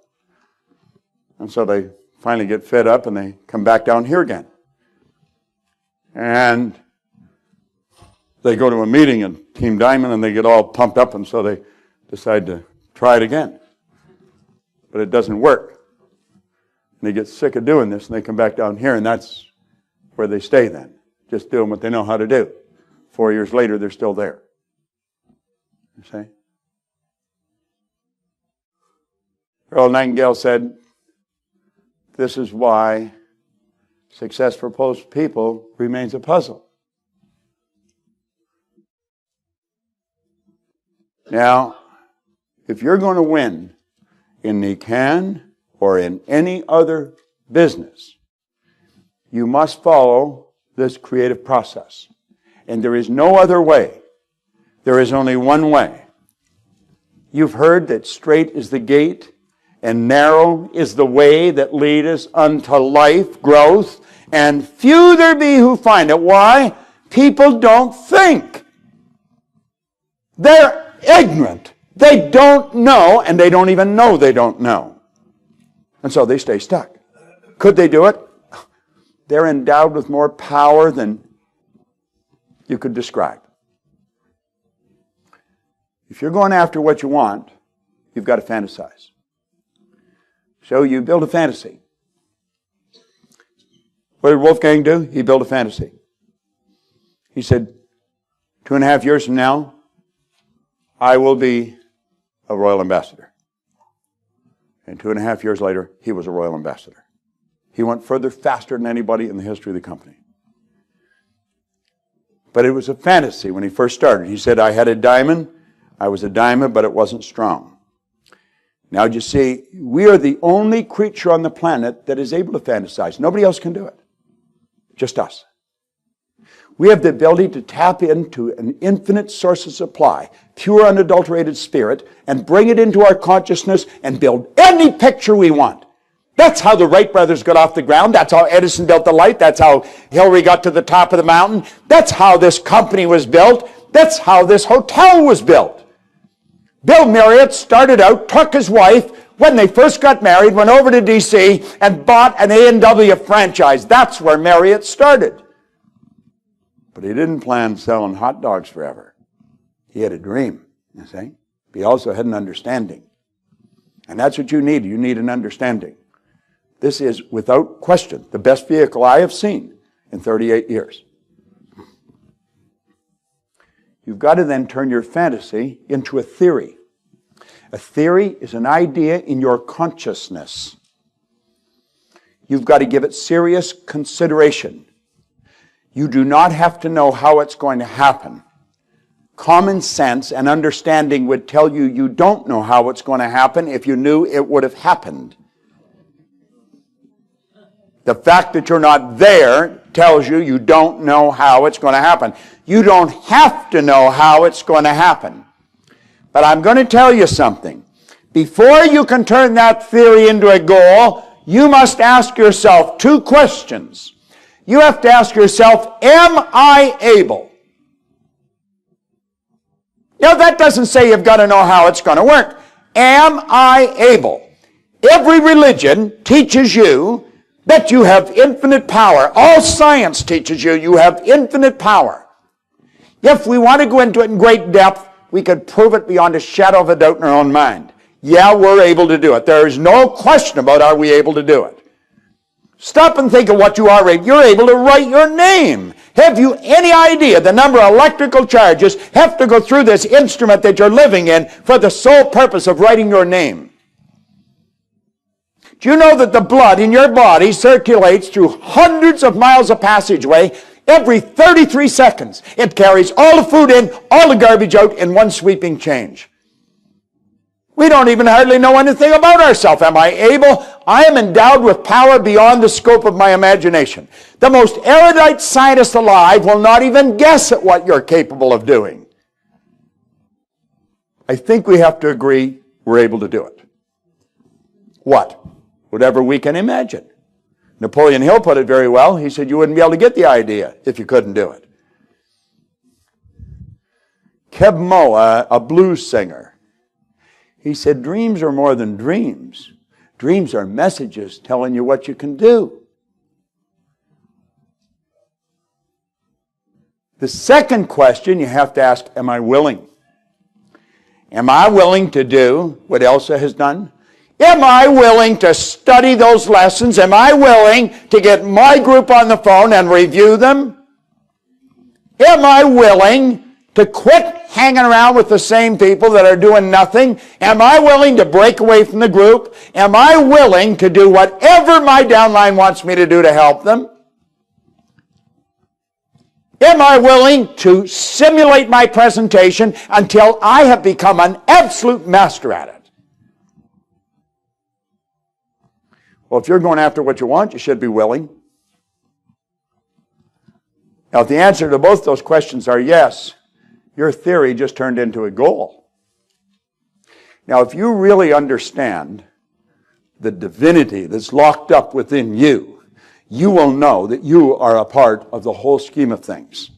[SPEAKER 1] And so they finally get fed up, and they come back down here again. And they go to a meeting in Team Diamond, and they get all pumped up, and so they decide to try it again. But it doesn't work. And they get sick of doing this, and they come back down here, and that's where they stay then, just doing what they know how to do. 4 years later, they're still there. You see? Earl Nightingale said, this is why Success for most people remains a puzzle. Now, if you're going to win in the can or in any other business, you must follow this creative process. And there is no other way. There is only one way. You've heard that straight is the gate and narrow is the way that leadeth unto life, growth, and few there be who find it. Why? People don't think. They're ignorant. They don't know, and they don't even know they don't know. And so they stay stuck. Could they do it? They're endowed with more power than you could describe. If you're going after what you want, you've got to fantasize. So you build a fantasy. What did Wolfgang do? He built a fantasy. He said, 2.5 years from now, I will be a royal ambassador. And 2.5 years later, he was a royal ambassador. He went further, faster than anybody in the history of the company. But it was a fantasy when he first started. He said, I had a diamond. I was a diamond, but it wasn't strong. Now, you see, we are the only creature on the planet that is able to fantasize. Nobody else can do it. Just us. We have the ability to tap into an infinite source of supply, pure, unadulterated spirit, and bring it into our consciousness and build any picture we want. That's how the Wright brothers got off the ground. That's how Edison built the light. That's how Hillary got to the top of the mountain. That's how this company was built. That's how this hotel was built. Bill Marriott started out, took his wife, when they first got married, went over to D.C. and bought an A&W franchise. That's where Marriott started. But he didn't plan selling hot dogs forever. He had a dream, you see. But he also had an understanding. And that's what you need. You need an understanding. This is, without question, the best vehicle I have seen in 38 years. You've got to then turn your fantasy into a theory. A theory is an idea in your consciousness. You've got to give it serious consideration. You do not have to know how it's going to happen. Common sense and understanding would tell you you don't know how it's going to happen if you knew it would have happened. The fact that you're not there tells you you don't know how it's going to happen. You don't have to know how it's going to happen. But I'm going to tell you something. Before you can turn that theory into a goal, you must ask yourself 2 questions. You have to ask yourself, am I able? Now, that doesn't say you've got to know how it's going to work. Am I able? Every religion teaches you that you have infinite power. All science teaches you you have infinite power. If we want to go into it in great depth, we could prove it beyond a shadow of a doubt in our own mind. Yeah, we're able to do it. There is no question about are we able to do it. Stop and think of what you are. You're able to write your name. Have you any idea the number of electrical charges have to go through this instrument that you're living in for the sole purpose of writing your name? Do you know that the blood in your body circulates through hundreds of miles of passageway every 33 seconds? It carries all the food in, all the garbage out in one sweeping change. We don't even hardly know anything about ourselves. Am I able? I am endowed with power beyond the scope of my imagination. The most erudite scientist alive will not even guess at what you're capable of doing. I think we have to agree we're able to do it. What? Whatever we can imagine. Napoleon Hill put it very well. He said you wouldn't be able to get the idea if you couldn't do it. Keb Mo, a blues singer, he said dreams are more than dreams. Dreams are messages telling you what you can do. The second question you have to ask, am I willing? Am I willing to do what Elsa has done? Am I willing to study those lessons? Am I willing to get my group on the phone and review them? Am I willing to quit hanging around with the same people that are doing nothing? Am I willing to break away from the group? Am I willing to do whatever my downline wants me to do to help them? Am I willing to simulate my presentation until I have become an absolute master at it? Well, if you're going after what you want, you should be willing. Now, if the answer to both those questions are yes, your theory just turned into a goal. Now, if you really understand the divinity that's locked up within you, you will know that you are a part of the whole scheme of things.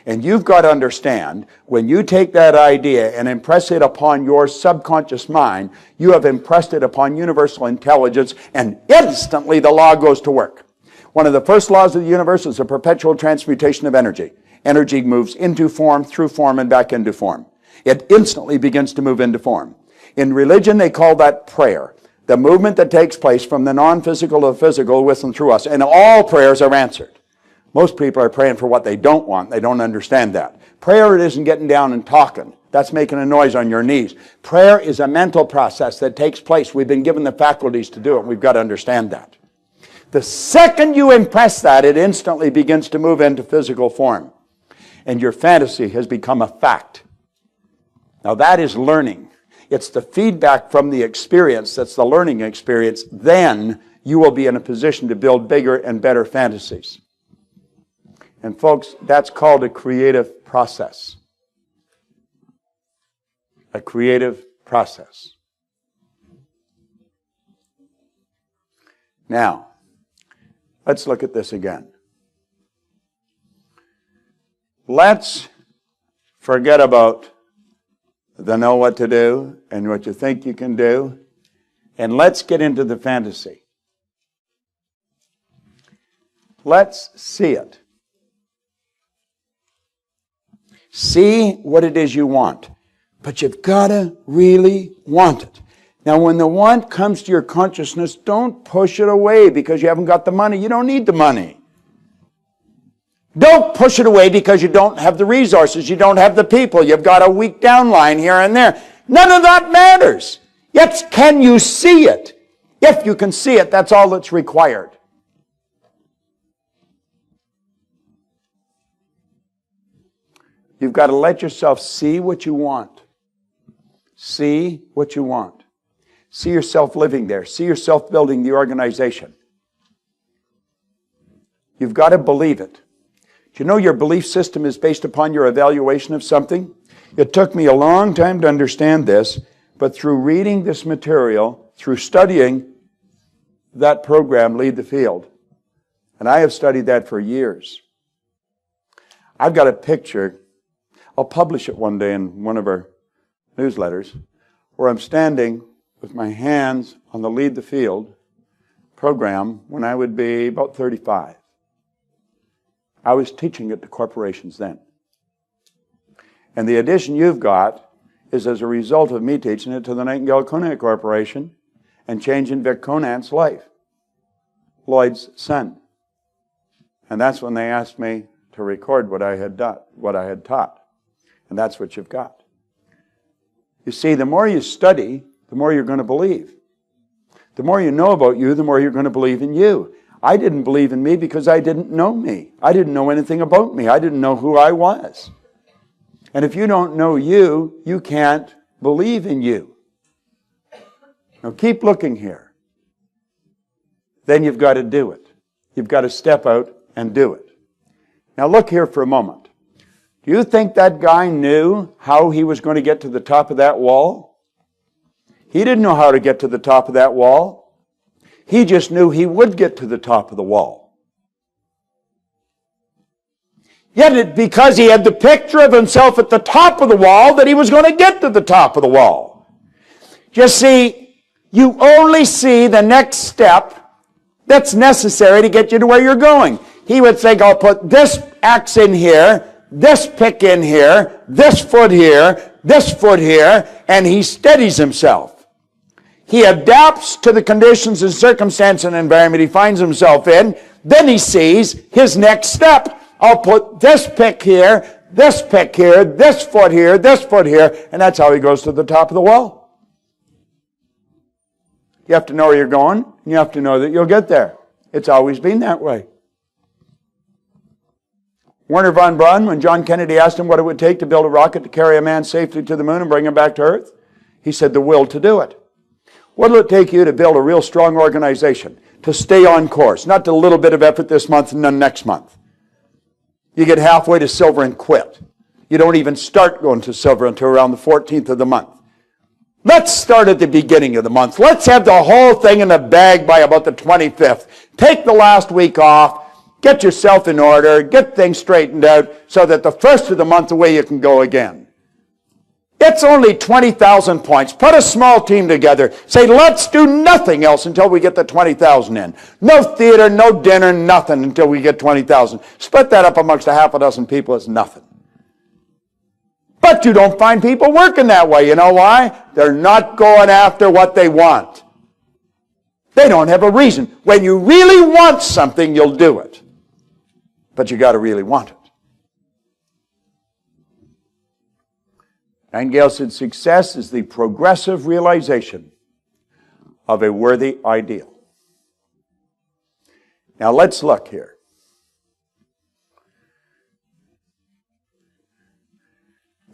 [SPEAKER 1] And you've got to understand, when you take that idea and impress it upon your subconscious mind, you have impressed it upon universal intelligence, and instantly the law goes to work. One of the first laws of the universe is the perpetual transmutation of energy. Energy moves into form, through form, and back into form. It instantly begins to move into form. In religion, they call that prayer. The movement that takes place from the non-physical to the physical with and through us. And all prayers are answered. Most people are praying for what they don't want. They don't understand that. Prayer isn't getting down and talking. That's making a noise on your knees. Prayer is a mental process that takes place. We've been given the faculties to do it. We've got to understand that. The second you impress that, it instantly begins to move into physical form. And your fantasy has become a fact. Now that is learning. It's the feedback from the experience that's the learning experience. Then you will be in a position to build bigger and better fantasies. And folks, that's called a creative process. A creative process. Now, let's look at this again. Let's forget about the know what to do and what you think you can do, and let's get into the fantasy. Let's see it. See what it is you want, but you've got to really want it. Now, when the want comes to your consciousness, don't push it away because you haven't got the money. You don't need the money. Don't push it away because you don't have the resources. You don't have the people. You've got a weak downline here and there. None of that matters. Yet, can you see it? If you can see it, that's all that's required. You've got to let yourself see what you want. See what you want. See yourself living there. See yourself building the organization. You've got to believe it. Do you know your belief system is based upon your evaluation of something? It took me a long time to understand this, but through reading this material, through studying that program, Lead the Field, and I have studied that for years. I've got a picture. I'll publish it one day in one of our newsletters, where I'm standing with my hands on the Lead the Field program when I would be about 35. I was teaching it to corporations then. And the addition you've got is as a result of me teaching it to the Nightingale Conant Corporation and changing Vic Conant's life, Lloyd's son. And that's when they asked me to record what I had done, what I had taught. And that's what you've got. You see, the more you study, the more you're going to believe. The more you know about you, the more you're going to believe in you. I didn't believe in me because I didn't know me. I didn't know anything about me. I didn't know who I was. And if you don't know you, you can't believe in you. Now keep looking here. Then you've got to do it. You've got to step out and do it. Now look here for a moment. Do you think that guy knew how he was going to get to the top of that wall? He didn't know how to get to the top of that wall. He just knew he would get to the top of the wall. Yet because he had the picture of himself at the top of the wall, that he was going to get to the top of the wall. Just see, you only see the next step that's necessary to get you to where you're going. He would think, I'll put this axe in here, this pick in here, this foot here, and he steadies himself. He adapts to the conditions and circumstance and environment he finds himself in. Then he sees his next step. I'll put this pick here, this foot here, this foot here, and that's how he goes to the top of the wall. You have to know where you're going, and you have to know that you'll get there. It's always been that way. Wernher von Braun, when John Kennedy asked him what it would take to build a rocket to carry a man safely to the moon and bring him back to Earth, he said, the will to do it. What will it take you to build a real strong organization, to stay on course, not to a little bit of effort this month and then next month? You get halfway to silver and quit. You don't even start going to silver until around the 14th of the month. Let's start at the beginning of the month. Let's have the whole thing in the bag by about the 25th. Take the last week off. Get yourself in order. Get things straightened out so that the first of the month away you can go again. It's only 20,000 points. Put a small team together. Say, let's do nothing else until we get the 20,000 in. No theater, no dinner, nothing until we get 20,000. Split that up amongst a half a dozen people. It's nothing. But you don't find people working that way. You know why? They're not going after what they want. They don't have a reason. When you really want something, you'll do it. But you got to really want it. Nightingale said, success is the progressive realization of a worthy ideal. Now let's look here.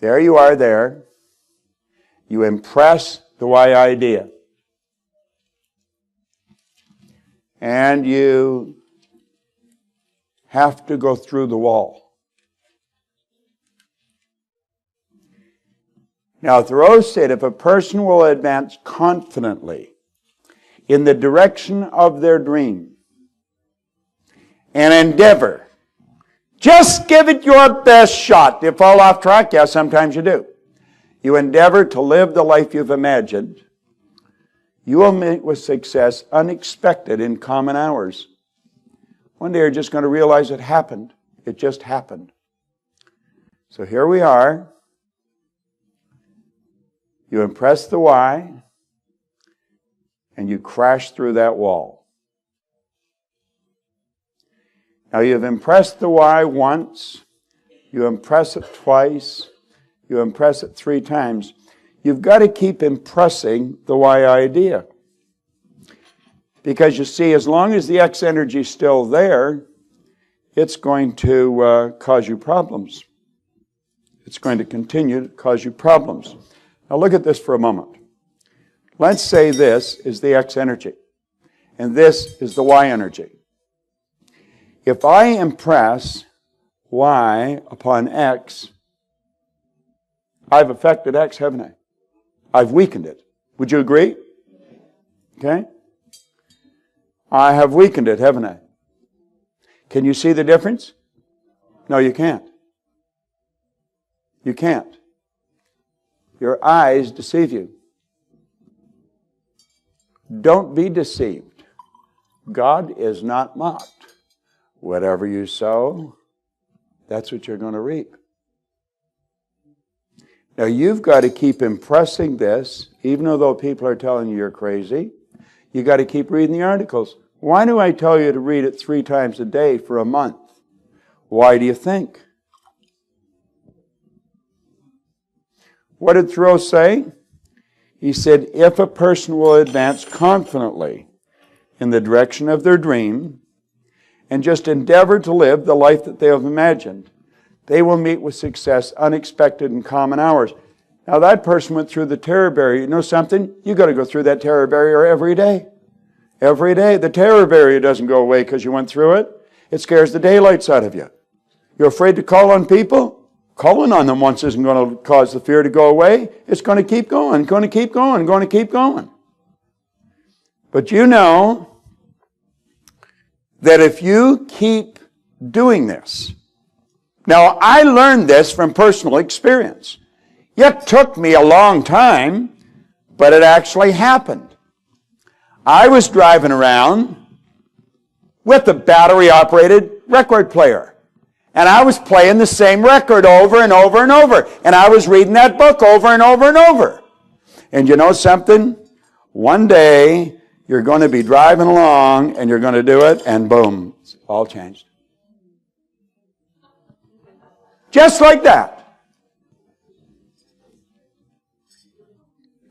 [SPEAKER 1] There you are there. You impress the why idea. And you have to go through the wall. Now, Thoreau said, if a person will advance confidently in the direction of their dream and endeavor, just give it your best shot. Do you fall off track? Yeah, sometimes you do. You endeavor to live the life you've imagined, you will meet with success unexpected in common hours. One day you're just going to realize it happened. It just happened. So here we are. You impress the why, and you crash through that wall. Now you've impressed the why once, you impress it twice, you impress it 3 times. You've got to keep impressing the why idea. Because you see, as long as the X energy is still there, it's going to cause you problems. It's going to continue to cause you problems. Now look at this for a moment. Let's say this is the X energy, and this is the Y energy. If I impress Y upon X, I've affected X, haven't I? I've weakened it. Would you agree? Okay? I have weakened it, haven't I? Can you see the difference? No, you can't. You can't. Your eyes deceive you. Don't be deceived. God is not mocked. Whatever you sow, that's what you're going to reap. Now you've got to keep impressing this, even though people are telling you you're crazy. You've got to keep reading the articles. Why do I tell you to read it 3 times a day for a month? Why do you think? What did Thoreau say? He said, if a person will advance confidently in the direction of their dream and just endeavor to live the life that they have imagined, they will meet with success unexpected in common hours. Now that person went through the terror barrier. You know something? You've got to go through that terror barrier every day. Every day. The terror barrier doesn't go away because you went through it. It scares the daylights out of you. You're afraid to call on people? Calling on them once isn't going to cause the fear to go away. It's going to keep going, going to keep going, going to keep going. But you know that if you keep doing this, now I learned this from personal experience. It took me a long time, but it actually happened. I was driving around with a battery-operated record player. And I was playing the same record over and over and over. And I was reading that book over and over and over. And you know something? One day, you're going to be driving along, and you're going to do it, and boom, it's all changed. Just like that.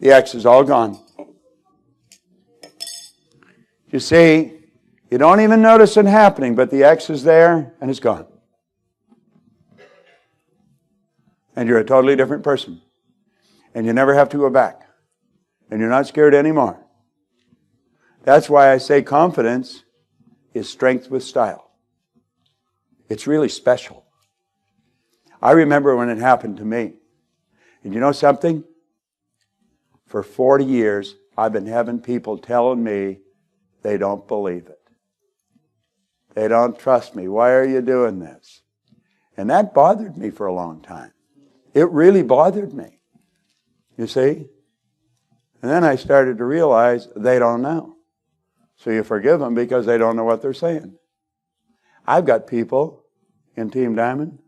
[SPEAKER 1] The X is all gone. You see, you don't even notice it happening, but the X is there, and it's gone. And you're a totally different person. And you never have to go back. And you're not scared anymore. That's why I say confidence is strength with style. It's really special. I remember when it happened to me. And you know something? For 40 years, I've been having people telling me they don't believe it. They don't trust me. Why are you doing this? And that bothered me for a long time. It really bothered me. You see? And then I started to realize they don't know. So you forgive them because they don't know what they're saying. I've got people in Team Diamond,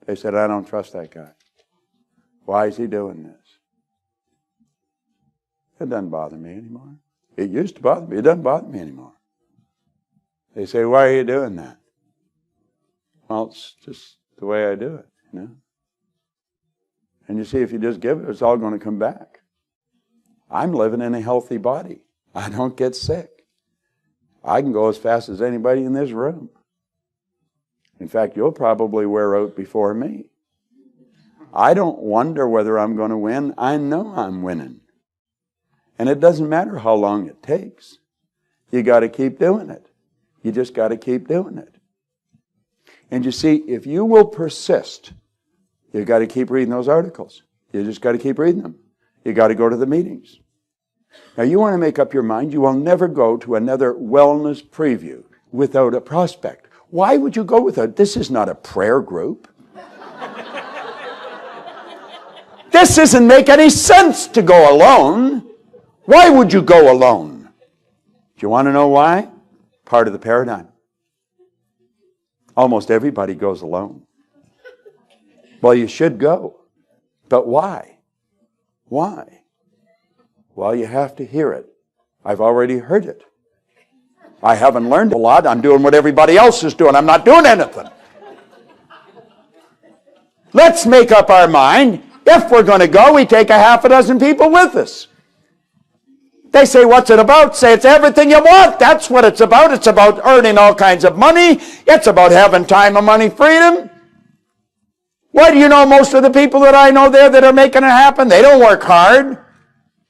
[SPEAKER 1] they said, I don't trust that guy. Why is he doing this? It doesn't bother me anymore. It used to bother me. It doesn't bother me anymore. They say, why are you doing that? Well, it's just the way I do it, you know. And you see, if you just give it, it's all going to come back. I'm living in a healthy body. I don't get sick. I can go as fast as anybody in this room. In fact, you'll probably wear out before me. I don't wonder whether I'm going to win. I know I'm winning. And it doesn't matter how long it takes. You got to keep doing it. You just got to keep doing it. And you see, if you will persist, you got to keep reading those articles. You just got to keep reading them. You got to go to the meetings. Now, you want to make up your mind, you will never go to another wellness preview without a prospect. Why would you go without? This is not a prayer group. This doesn't make any sense to go alone. Why would you go alone? Do you want to know why? Part of the paradigm. Almost everybody goes alone. Well, you should go. But why? Why? Well, you have to hear it. I've already heard it. I haven't learned a lot. I'm doing what everybody else is doing. I'm not doing anything. Let's make up our mind. If we're going to go, we take a half a dozen people with us. They say, what's it about? Say, it's everything you want. That's what it's about. It's about earning all kinds of money. It's about having time and money freedom. Why do you know most of the people that I know there that are making it happen? They don't work hard.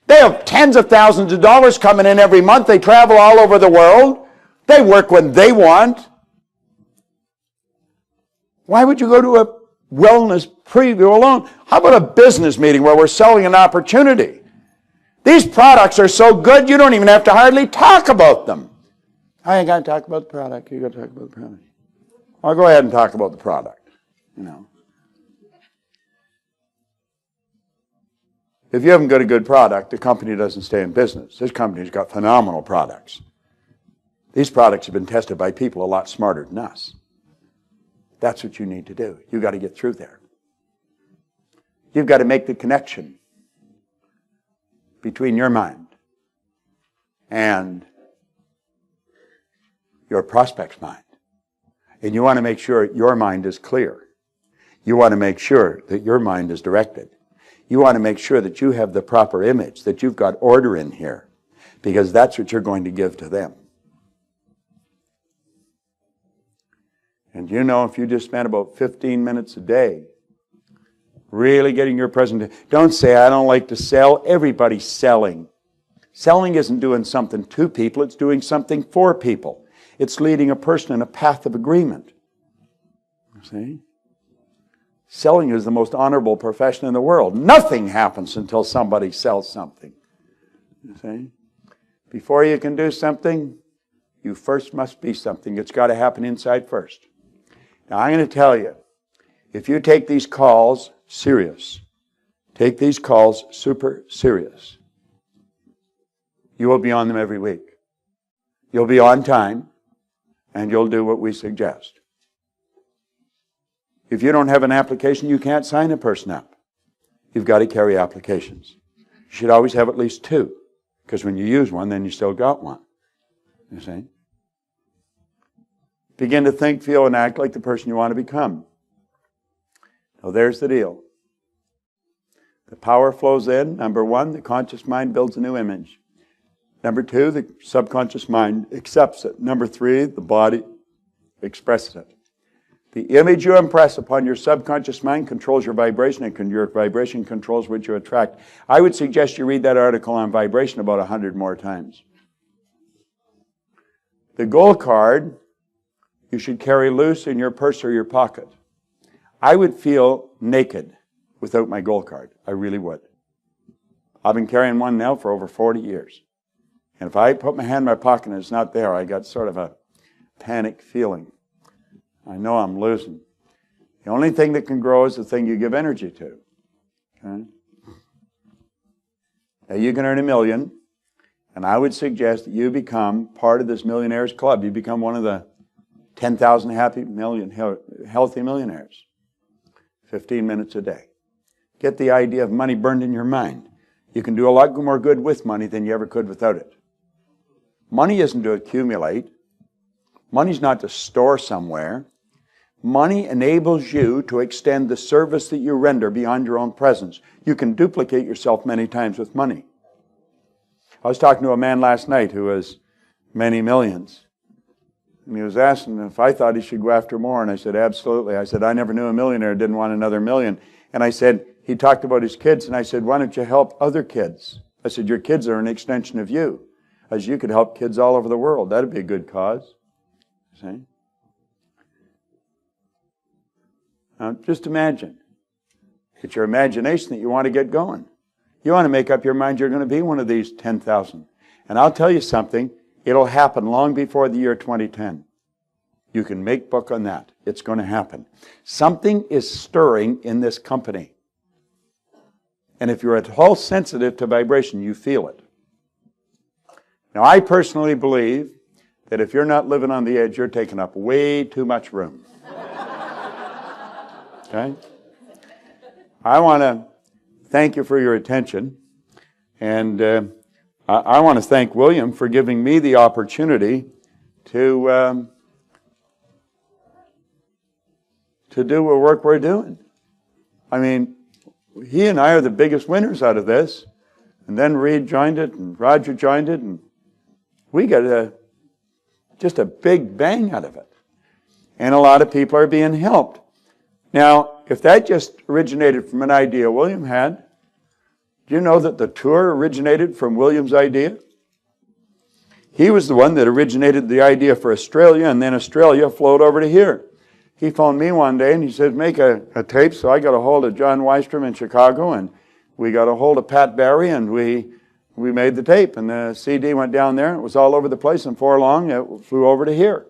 [SPEAKER 1] They have tens of thousands of dollars coming in every month. They travel all over the world. They work when they want. Why would you go to a wellness preview alone? How about a business meeting where we're selling an opportunity? These products are so good, you don't even have to hardly talk about them. I ain't got to talk about the product. You got to talk about the product. I'll go ahead and talk about the product. You know. If you haven't got a good product, the company doesn't stay in business. This company's got phenomenal products. These products have been tested by people a lot smarter than us. That's what you need to do. You've got to get through there. You've got to make the connection between your mind and your prospect's mind. And you want to make sure your mind is clear. You want to make sure that your mind is directed. You want to make sure that you have the proper image, that you've got order in here, because that's what you're going to give to them. And you know, if you just spent about 15 minutes a day really getting your presentation, don't say, I don't like to sell. Everybody's selling. Selling isn't doing something to people, it's doing something for people. It's leading a person in a path of agreement. You see? Selling is the most honorable profession in the world. Nothing happens until somebody sells something. You see? Before you can do something, you first must be something. It's got to happen inside first. Now, I'm going to tell you, if you take these calls serious, take these calls super serious, you will be on them every week. You'll be on time, and you'll do what we suggest. If you don't have an application, you can't sign a person up. You've got to carry applications. You should always have at least two, because when you use one, then you still got one. You see? Begin to think, feel, and act like the person you want to become. Now, there's the deal. The power flows in. Number one, the conscious mind builds a new image. Number two, the subconscious mind accepts it. Number three, the body expresses it. The image you impress upon your subconscious mind controls your vibration, and your vibration controls what you attract. I would suggest you read that article on vibration about 100 more times. The goal card you should carry loose in your purse or your pocket. I would feel naked without my goal card. I really would. I've been carrying one now for over 40 years. And if I put my hand in my pocket and it's not there, I got sort of a panic feeling. I know I'm losing. The only thing that can grow is the thing you give energy to. Okay? Now you can earn $1 million, and I would suggest that you become part of this millionaires club. You become one of the 10,000 healthy millionaires. 15 minutes a day. Get the idea of money burned in your mind. You can do a lot more good with money than you ever could without it. Money isn't to accumulate. Money's not to store somewhere. Money enables you to extend the service that you render beyond your own presence. You can duplicate yourself many times with money. I was talking to a man last night who has many millions. And he was asking if I thought he should go after more. And I said, absolutely. I said, I never knew a millionaire who didn't want another million. And I said, he talked about his kids. And I said, why don't you help other kids? I said, your kids are an extension of you. As you could help kids all over the world. That'd be a good cause. See? Now, just imagine. It's your imagination that you want to get going. You want to make up your mind you're going to be one of these 10,000. And I'll tell you something. It'll happen long before the year 2010. You can make book on that. It's going to happen. Something is stirring in this company. And if you're at all sensitive to vibration, you feel it. Now, I personally believe that if you're not living on the edge, you're taking up way too much room. Okay? I want to thank you for your attention. And I want to thank William for giving me the opportunity to do the work we're doing. I mean, he and I are the biggest winners out of this. And then Reed joined it, and Roger joined it, and we got just a big bang out of it. And a lot of people are being helped. Now, if that just originated from an idea William had, do you know that the tour originated from William's idea? He was the one that originated the idea for Australia, and then Australia flowed over to here. He phoned me one day and he said, make a tape. So I got a hold of John Weistrom in Chicago, and we got a hold of Pat Barry, and we made the tape. And the CD went down there. It was all over the place, and before long, it flew over to here.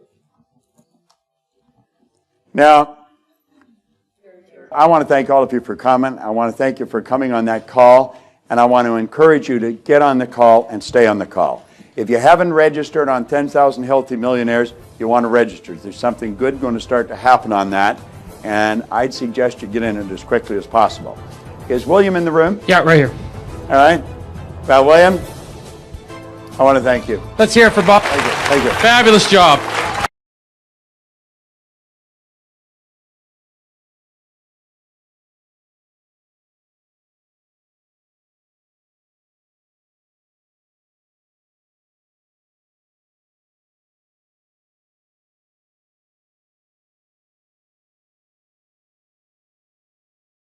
[SPEAKER 1] Now, I want to thank all of you for coming. I want to thank you for coming on that call. And I want to encourage you to get on the call and stay on the call. If you haven't registered on 10,000 Healthy Millionaires, you want to register. There's something good going to start to happen on that. And I'd suggest you get in it as quickly as possible. Is William in the room?
[SPEAKER 3] Yeah, right here.
[SPEAKER 1] All right. Well, William, I want to thank you.
[SPEAKER 3] Let's hear it for Bob.
[SPEAKER 1] Thank you. Thank you.
[SPEAKER 3] Fabulous job.